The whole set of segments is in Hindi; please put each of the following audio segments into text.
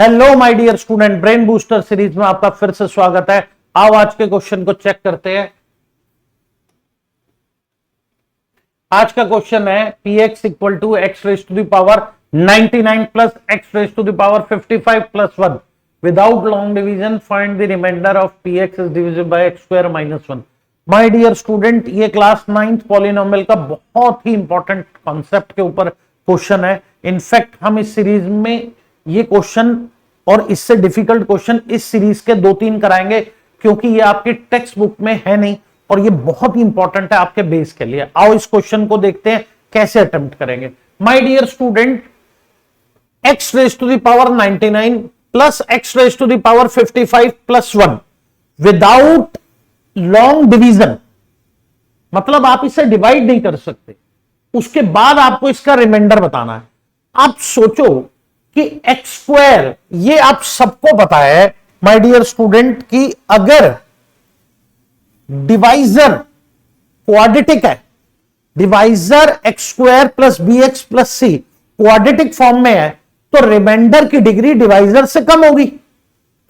Hello my dear student, brain booster series में आपका फिर से स्वागत है। आओ आज के क्वेश्चन को चेक करते हैं। आज का क्वेश्चन है px equal to x raise to the power 99 plus x raise to the power 55 plus 1 without long division find the remainder of px is divisible by x square minus 1। My dear student, ये क्लास 9th पॉलिनोमियल का बहुत ही इंपॉर्टेंट कॉन्सेप्ट के ऊपर क्वेश्चन है। इनफैक्ट हम इस सीरीज में ये क्वेश्चन और इससे डिफिकल्ट क्वेश्चन इस सीरीज के 2-3 कराएंगे, क्योंकि ये आपके टेक्स्ट बुक में है नहीं और ये बहुत ही इंपॉर्टेंट है आपके बेस के लिए। आओ इस क्वेश्चन को देखते हैं कैसे अटेम्प्ट करेंगे। My dear student, x raise to the power 99 plus x raise to the power 55 plus 1 without long division, मतलब आप इसे डिवाइड नहीं कर सकते, उसके बाद आपको इसका रिमाइंडर बताना है। आप सोचो कि एक्स स्क्वायर, ये आप सबको पता है माय डियर स्टूडेंट कि अगर डिवाइजर क्वाड्रेटिक है, divisor X square plus B X plus C quadratic form में है, तो रिमाइंडर की डिग्री डिवाइजर से कम होगी।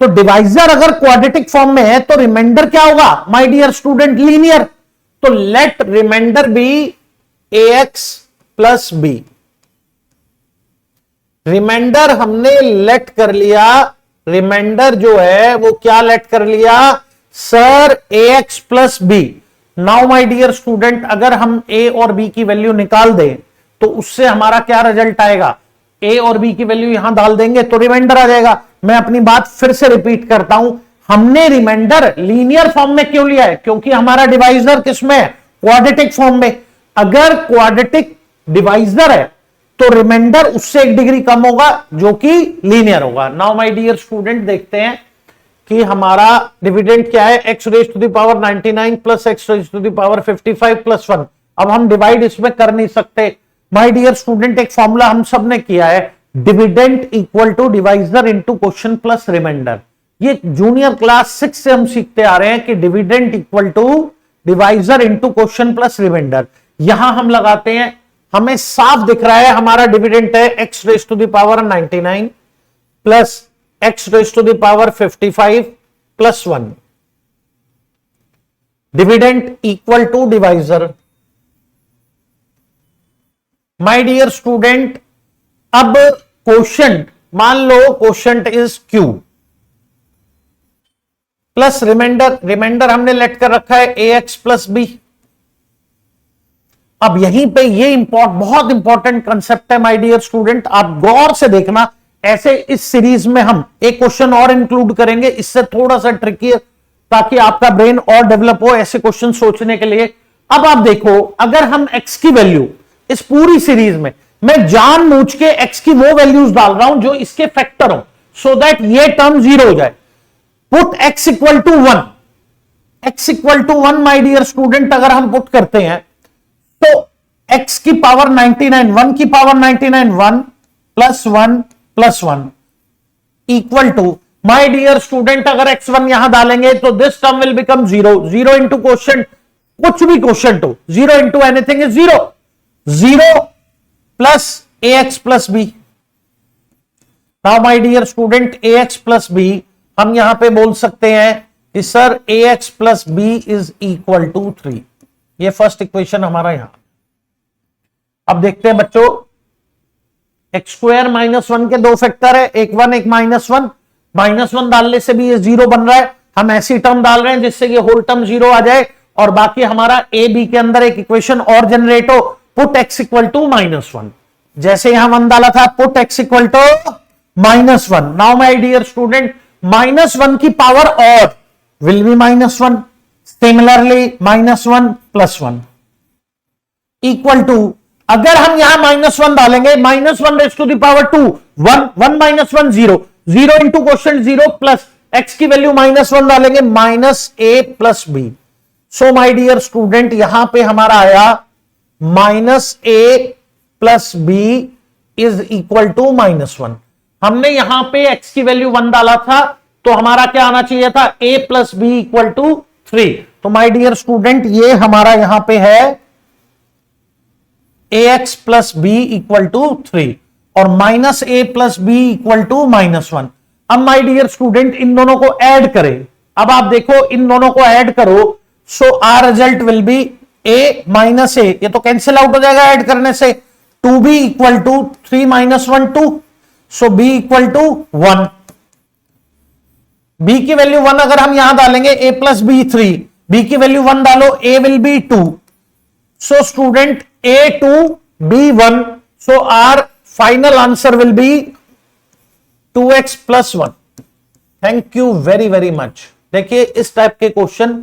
तो डिवाइजर अगर क्वाड्रेटिक फॉर्म में है तो रिमाइंडर क्या होगा माय डियर स्टूडेंट? लीनियर। तो लेट रिमाइंडर बी ए एक्स प्लस बी। रिमाइंडर हमने लेट कर लिया, रिमाइंडर जो है वो क्या लेट कर लिया sir? A x plus b. Now my dear student, अगर हम ए और बी की वैल्यू निकाल दें तो उससे हमारा क्या रिजल्ट आएगा? ए और बी की वैल्यू यहां डाल देंगे तो रिमाइंडर आ जाएगा। मैं अपनी बात फिर से रिपीट करता हूं, हमने रिमाइंडर लीनियर फॉर्म में क्यों लिया है? क्योंकि हमारा डिवाइजर किसमें है? क्वाड्रेटिक फॉर्म में। अगर क्वाड्रेटिक डिवाइजर है तो रिमाइंडर उससे 1 डिग्री कम होगा जो कि लीनियर होगा। नाउ माय डियर स्टूडेंट, देखते हैं कि हमारा डिविडेंड क्या है। X raise to the power 99 plus x raise to the power 55 plus 1। अब हम डिवाइड इसमें कर नहीं सकते माय डियर स्टूडेंट, एक फॉर्मूला हम सब ने किया है, dividend equal to divisor into quotient plus remainder. ये जूनियर क्लास 6 से हम सीखते आ रहे हैं कि dividend equal to divisor into quotient plus remainder. यहां हम लगाते हैं, हमें साफ दिख रहा है हमारा डिविडेंड है x raise to the power 99 plus x raise to the power 55 plus 1। Dividend equal to divisor. My dear student, अब क्वोशिएंट, मान लो quotient is Q plus remainder, remainder हमने लेट कर रखा है ए एक्स प्लस बी। अब यहीं पे ये बहुत इंपॉर्टेंट कंसेप्ट है माय डियर स्टूडेंट, आप गौर से देखना। ऐसे इस सीरीज में हम एक क्वेश्चन और इंक्लूड करेंगे, इससे थोड़ा सा ट्रिकी है ताकि आपका ब्रेन और डेवलप हो ऐसे क्वेश्चन सोचने के लिए। अब आप देखो, अगर हम एक्स की वैल्यू इस पूरी सीरीज में, मैं जानबूझ के एक्स की वो वैल्यूज डाल रहा हूं जो इसके फैक्टर हो, सो दैट ये टर्म 0 हो जाए। Put x equal to 1, x equal to 1 my dear student अगर हम पुट करते हैं तो x की पावर 99, 1 की power 99, 1 plus 1 plus 1 equal to, my dear student अगर x1 यहां डालेंगे तो this term will become 0। 0 into quotient, कुछ भी क्वोशिएंट हो, 0 into anything is 0। 0 plus a x plus b. Now my dear student, a x plus b हम यहां पे बोल सकते हैं कि sir a x plus b is equal to 3। ये फर्स्ट इक्वेशन हमारा यहां। अब देखते हैं बच्चों, एक्स स्क्वायर माइनस 1 के 2 फैक्टर है, एक 1 एक माइनस 1। माइनस 1 डालने से भी ये 0 बन रहा है, हम ऐसी टर्म डाल रहे हैं जिससे ये होल टर्म 0 आ जाए और बाकी हमारा ए बी के अंदर एक इक्वेशन और जनरेट हो। पुट एक्स इक्वल टू -1, जैसे यहां 1 डाला था, put x equal to -1। Now my dear student, -1 की पावर और will be -1, similarly -1 plus 1 equal to, अगर हम यहां -1 डालेंगे, -1 raise to the power 2, 1 1 -1 0, 0 into quotient 0 plus x की वैल्यू -1 डालेंगे -a plus b। So my dear student, यहां पे हमारा आया -a plus b is equal to -1। हमने यहां पे x की वैल्यू 1 डाला था तो हमारा क्या आना चाहिए था? a plus b equal to 3। तो माय डियर स्टूडेंट, ये हमारा यहां पे है ax plus b equal to 3 और -a plus b equal to -1। अब माय डियर स्टूडेंट इन दोनों को ऐड करें। अब आप देखो इन दोनों को ऐड करो, so our result will be a minus A, ये तो कैंसिल आउट हो जाएगा ऐड करने से। 2b equal to 3 minus 1 2, so b equal to 1। b की वैल्यू 1 अगर हम यहां डालेंगे a प्लस बी 3, b की वैल्यू 1 डालो a will be 2, so student a 2 b 1, so our final answer will be 2x plus 1। Thank you very very much. देखिए इस टाइप के क्वेश्चन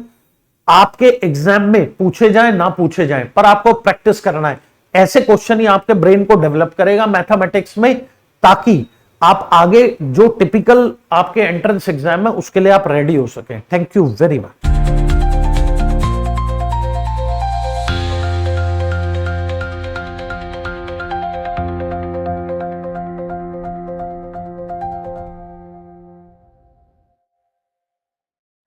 आपके एग्जाम में पूछे जाए ना पूछे जाए, पर आपको प्रैक्टिस करना है। ऐसे क्वेश्चन ही आपके ब्रेन को डेवलप करेगा मैथमेटिक्स में, ताकि आप आगे जो टिपिकल आपके एंट्रेंस एग्जाम है उसके लिए आप रेडी हो सके। Thank you very much.